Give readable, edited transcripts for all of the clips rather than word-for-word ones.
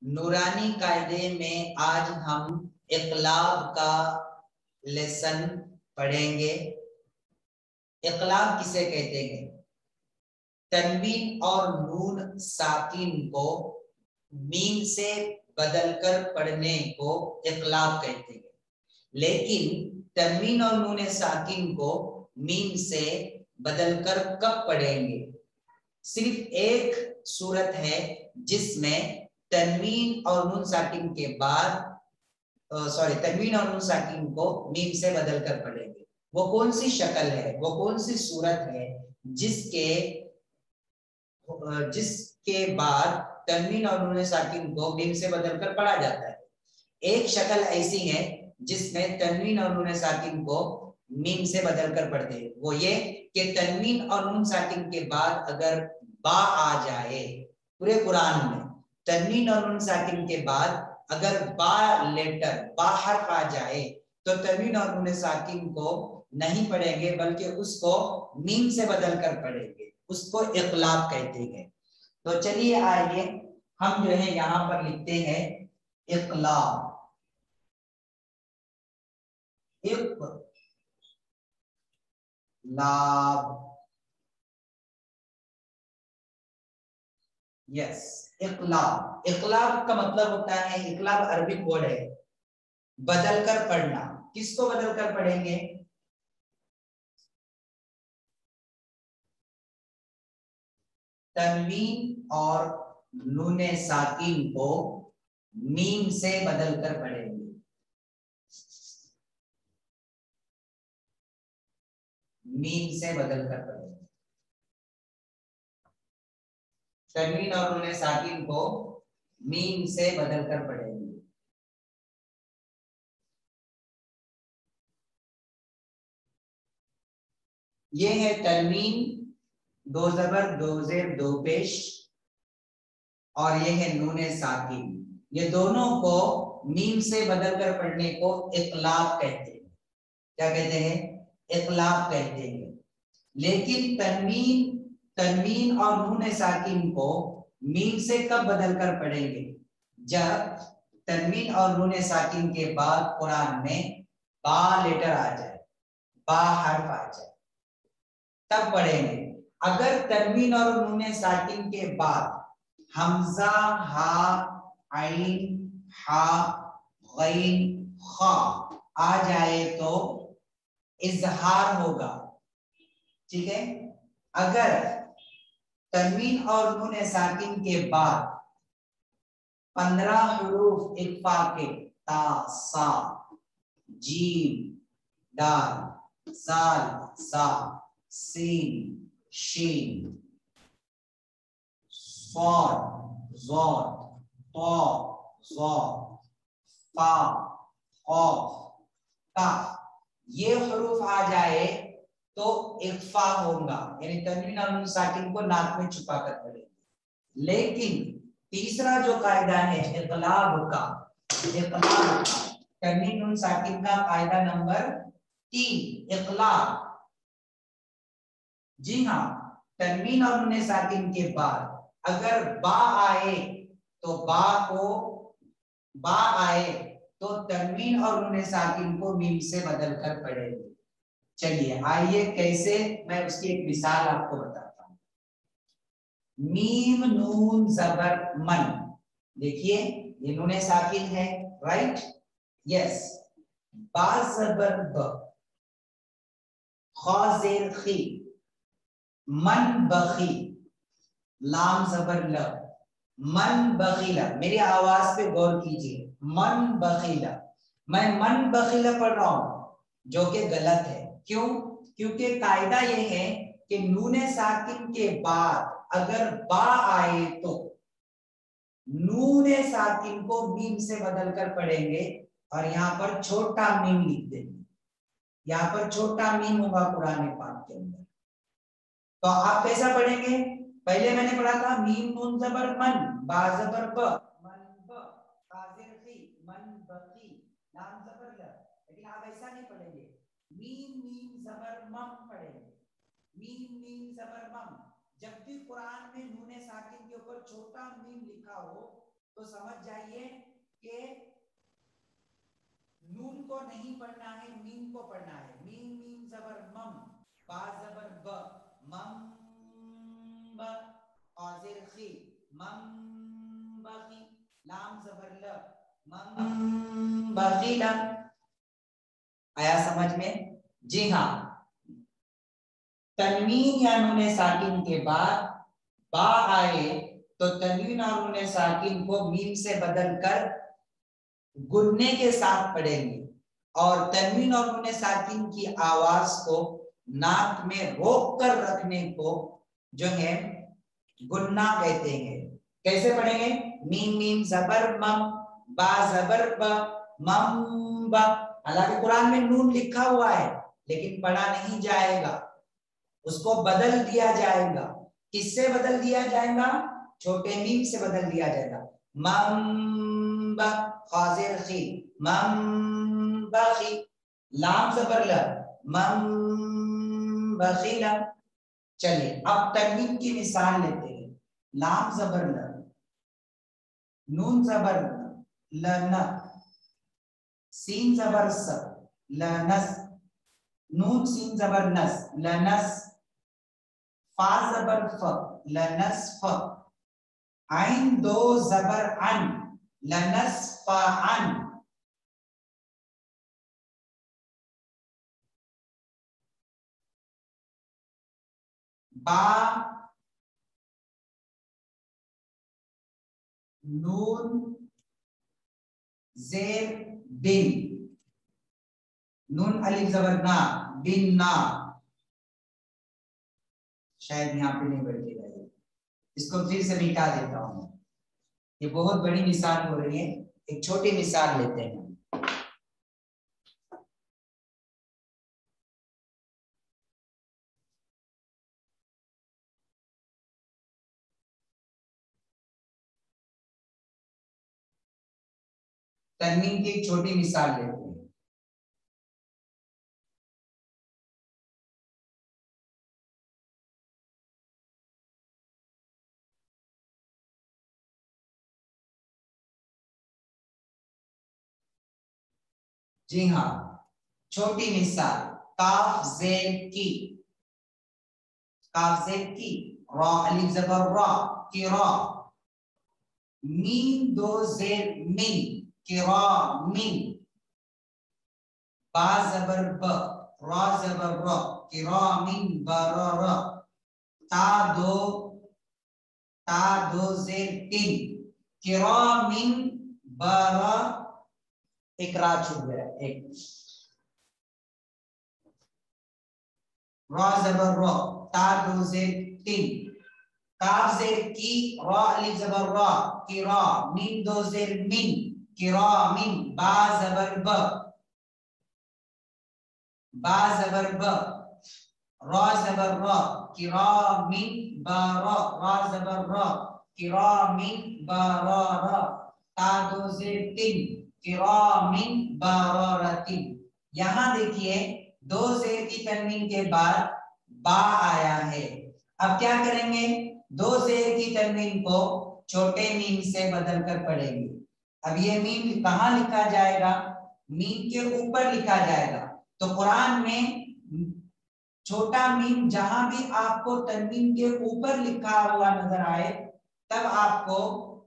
नूरानी कायदे में आज हम इक़लाब का लेसन पढ़ेंगे। इक़लाब किसे कहते हैं? तनवीन और नून साकिन को मीम से बदलकर पढ़ने को इक़लाब कहते हैं। लेकिन तनवीन और नून साकिन को मीम से बदलकर कब पढ़ेंगे? सिर्फ एक सूरत है जिसमें तनवीन और नून साकिन के बाद तनवीन और नून साकिन को मीम से बदलकर पढ़ेंगे। वो कौन सी शक्ल है, वो कौन सी सूरत है जिसके बाद तनवीन और नून साकिन को मीम से बदलकर पढ़ा जाता है? एक शक्ल ऐसी है जिसमें तनवीन और नून साकिन को मीम से बदलकर पढ़ते हैं। वो ये कि तनवीन और नून साकिन के बाद अगर बा आ जाए, पूरे कुरान में तनवीन और नून साकिन के बाद अगर बा हर्फ आ जाए तो तनवीन और नून साकिन को नहीं पढ़ेंगे, बल्कि उसको मीम से बदलकर पढ़ेंगे। उसको इक़लाब कहते हैं। तो चलिए आइए हम जो है यहाँ पर लिखते हैं इक़लाब। इक़लाब, यस, इक़लाब। इक़लाब का मतलब होता है, इक़लाब अरबिक वर्ड है, बदलकर पढ़ना। किसको बदलकर पढ़ेंगे? तनवीन और नूने साकिन को मीम से बदलकर पढ़ेंगे। मीम से बदलकर पढ़ेंगे। तनवीन और नूने साकिन को मीम से बदलकर पढ़ेंगे। ये है तनवीन, दो जबर दो जेर दो पेश, और ये है नूने साकिन। ये दोनों को मीम से बदलकर पढ़ने को इक़लाब कहते हैं। क्या कहते हैं? इक़लाब कहते हैं। लेकिन तनवीन और नूने साकिन को मीम से कब बदलकर पढ़ेंगे? जब तनवीन और नूने साकिन के बाद कुरान में बा लेटर आ जाए, बा हर्फ आ जाए, तब पढ़ेंगे। अगर तनवीन और नूने साकिन के बाद हमजा, हा, आइन, हा, गैन, खा आ जाए तो इजहार होगा। ठीक है? अगर तनवीन और नूने साकिन के बाद 15 हुरूफ इक्फा के ता, सा, जीम, दाल, साल, सा, सीन, शीन, स्वाद, ज़ाद, ता, ज़ा, फा, क़ाफ, काफ, ये हुरूफ आ जाए तो इक्फा होगा, यानी तनवीन और नून साकिन को नाक में छुपा कर पढ़ेंगे। लेकिन तीसरा जो कायदा है इक़लाब का, तनवीन नून साकिन का कायदा नंबर 3, इक़लाब। जी हाँ, तनवीन और नून साकिन के बाद अगर बा आए तो बा आए तो तनवीन और नून साकिन को मीम से बदलकर पढ़ेंगे। चलिए आइए कैसे, मैं उसकी एक मिसाल आपको बताता हूं। मीम नून जबर मन, देखिए ये नून साकिन है, राइट? यस। बा जबर ब, खा जेर खी, मन बखी, लाम जबर ल, मन बखीला। मेरी आवाज पे गौर कीजिए, मन बखीला। मैं मन बखीला पढ़ रहा हूं, जो कि गलत है। क्यों? क्योंकि कायदा ये है कि नूने साकिन के बाद अगर बा आए तो नूने साकिन को मीम से बदलकर पढ़ेंगे और यहाँ पर छोटा मीम लिख देंगे। यहाँ पर छोटा मीम होगा कुरान पाक के अंदर। तो आप कैसा पढ़ेंगे? पहले मैंने पढ़ा था मीम नून जबर मन, बा जबर ब, मन ब, काजिर खी, मन बकी, लाम जबर ल। लेकिन आप ऐसा नहीं पढ़ेंगे, मीम मीम जबर मम पढ़ेंगे। मीम मीम जबर मम। जब भी कुरान में नूने साकिन के ऊपर छोटा मीम लिखा हो तो समझ जाइए कि नून को नहीं पढ़ना है, मीम को पढ़ना है। मीम मीम जबर मम, बा जबर ब, मम ब, औज़िर खी, मम बखी, लाम जबर ल, मम बखीला। आया समझ में? जी हाँ, तनवीन या नूने साकिन के बाद बा आए तो तनवीन और नूने साकिन को मीम से बदलकर गुन्ने के साथ पढ़ेंगे और तनवीन और नूने साकिन की आवाज को नाक में रोक कर रखने को जो है गुन्ना कहते हैं। कैसे पढ़ेंगे? मीम मीम जबर मम, बा जबर ब, मम ब। हालांकि कुरान में नून लिखा हुआ है लेकिन पढ़ा नहीं जाएगा, उसको बदल दिया जाएगा। किससे बदल दिया जाएगा? छोटे मीम से बदल दिया जाएगा। मम ब, खाजिर खी, मम बखी, लाम जबर ल, मम बखीला। चलिए अब तनवीन की मिसाल लेते हैं। लाम जबर ल, नून जबर लन, सीन जबर स, लनस, नून सीन जबर नस, लनस, फा जबर फ, लनस फ, आइन दो जबर अन, लनस फा अन, बा नून जेर बिन, नून अलिफ जबर ना, बिन ना। शायद यहाँ पे नहीं बैठेगा, इसको फिर से मिटा देता हूं। ये बहुत बड़ी मिसाल हो रही है, एक छोटी मिसाल लेते हैं। तनवीन की एक छोटी मिसाल लेते हैं। जी हाँ, छोटी मिसाल। काफ जेर की, काफ जेर की, रा अलिफ जबर रा, की रा, मीम दो जेर मिन, की रा मिन, बा जबर ब, रा जबर रा, की रा मिन बररा, ता दो जेर तीन, की रा मिन बरा, एक रा छूट गया, एक रा जबर रा, ता दो जेर तीन, काफ जेर की, रा अलिफ जबर रा, की रा, मीम दो जेर मिन, की रा मिन, बा जबर ब, बा जबर ब, रा जबर रा, की रा मिन बरा, रा जबर रा, की रा मिन बरा, ता दो जेर तीन, की रा मिन बरारतिन। यहां देखिए दो जेर की तनवीन के बाद बा आया है। अब क्या करेंगे? दो जेर की तनवीन को छोटे मीम से बदलकर पढ़ेंगे। अब ये मीम कहाँ लिखा जाएगा? मीम के ऊपर लिखा जाएगा। तो कुरान में छोटा मीम जहां भी आपको तनवीन के ऊपर लिखा हुआ नजर आए तब आपको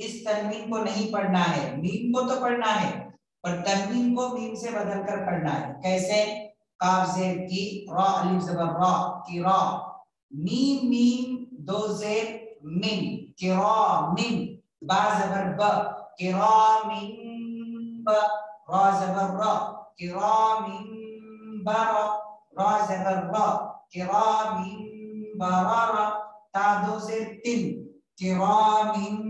इस तनवीन को नहीं पढ़ना है, मीम को तो पढ़ना है पर तनवीन को मीम से बदलकर पढ़ना है। कैसे? काफ जेर की, रा अलिफ जबर रा, की रा, मीम मीम दो जेर मिन, की रा मिन, बा जबर ब, की रा मिन ब, रा जबर रा, की रा मिन बरा, रा जबर रा, की रा मिन बरारा, ता दो जेर तीन, की रा मिन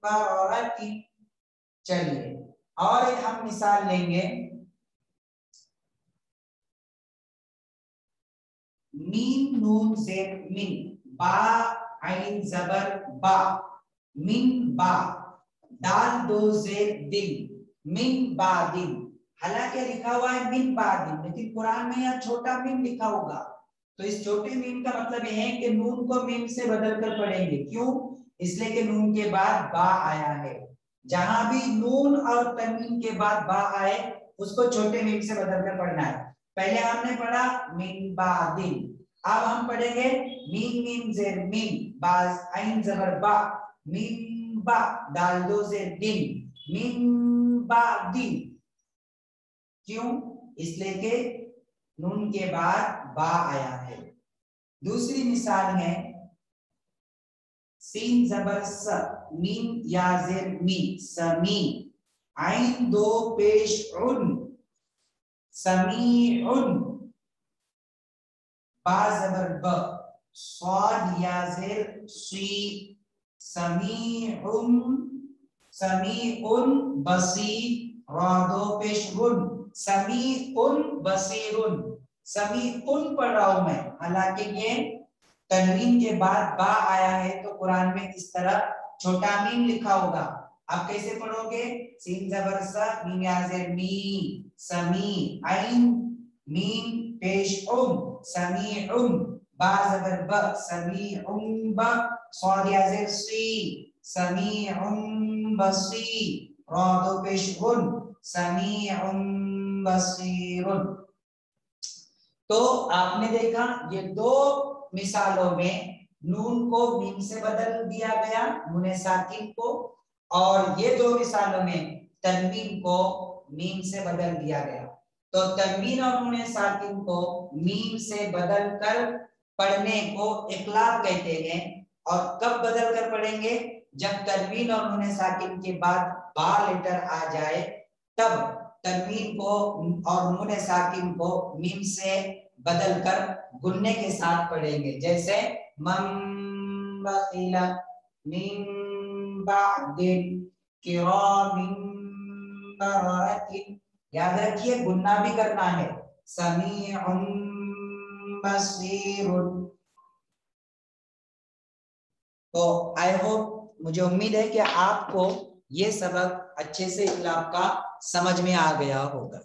बरारती। चलिए और एक हम मिसाल लेंगे। मीम नून जेर मिन, बा आइन जबर बा, मिन बा, दाल दो जेर दिन, मिन बा दिन। हालांकि लिखा हुआ है मिन बा दिन लेकिन कुरान में यह छोटा मीम लिखा होगा, तो इस छोटे मीम का मतलब यह है कि नून को मीम से बदल कर पढ़ेंगे। क्यों? इसलिए कि नून के बाद बा आया है। जहां भी नून और तन्वीन के बाद बा आए उसको छोटे मीम से बदल कर पढ़ना है। पहले हमने पढ़ा मिन बादिन, अब हम पढ़ेंगे मीम मीम जेर मीम बाज आइन जबर बा मीम बा दाल दो से दिन मीम बा दिन। क्यों? इसलिए कि नून के बाद बा आया है। दूसरी मिसाल है सीन जबर स मीम या जेर मी समी आइन दो पेश उन समीउन बा जबर ब स्वाद या जेर सी समीउन समीउन बसी रा दो पेश उन समीउन बसीरुन। समीउन पढ़ रहा हूं मैं, हालांकि ये तनवीन के बाद बा आया है तो कुरान में इस तरह छोटा मीम लिखा होगा। आप कैसे पढ़ोगे? सीन जबर सा मीम या जेर मी समी आइन मीम पेश उम समीउम बा जबर ब समीउम ब स्वाद या जेर सी समीउम बसी रा दो पेश उन समीउम बसीरुन। तो आपने देखा ये दो मिसालों में नून को मीम से बदल दिया गया नून साकिन को, और ये दो मिसालों में तनवीन को मीम से बदल दिया गया। तो तनवीन और नून साकिन को मीम से बदल कर पढ़ने को इकलाब कहते हैं। और कब बदल कर पढ़ेंगे? जब तनवीन और नून साकिन के बाद बा लेटर आ जाए तब तनवीन को और नून साकिन को मीम से बदल कर गुन्ने के साथ पढ़ेंगे। जैसे मम बखिला मिन बादिन किरामिन बरातिन। याद रखिए गुन्ना भी करना है। समीउन बसीरुन। तो आई होप, मुझे उम्मीद है कि आपको ये सबक अच्छे से इकलाब का समझ में आ गया होगा।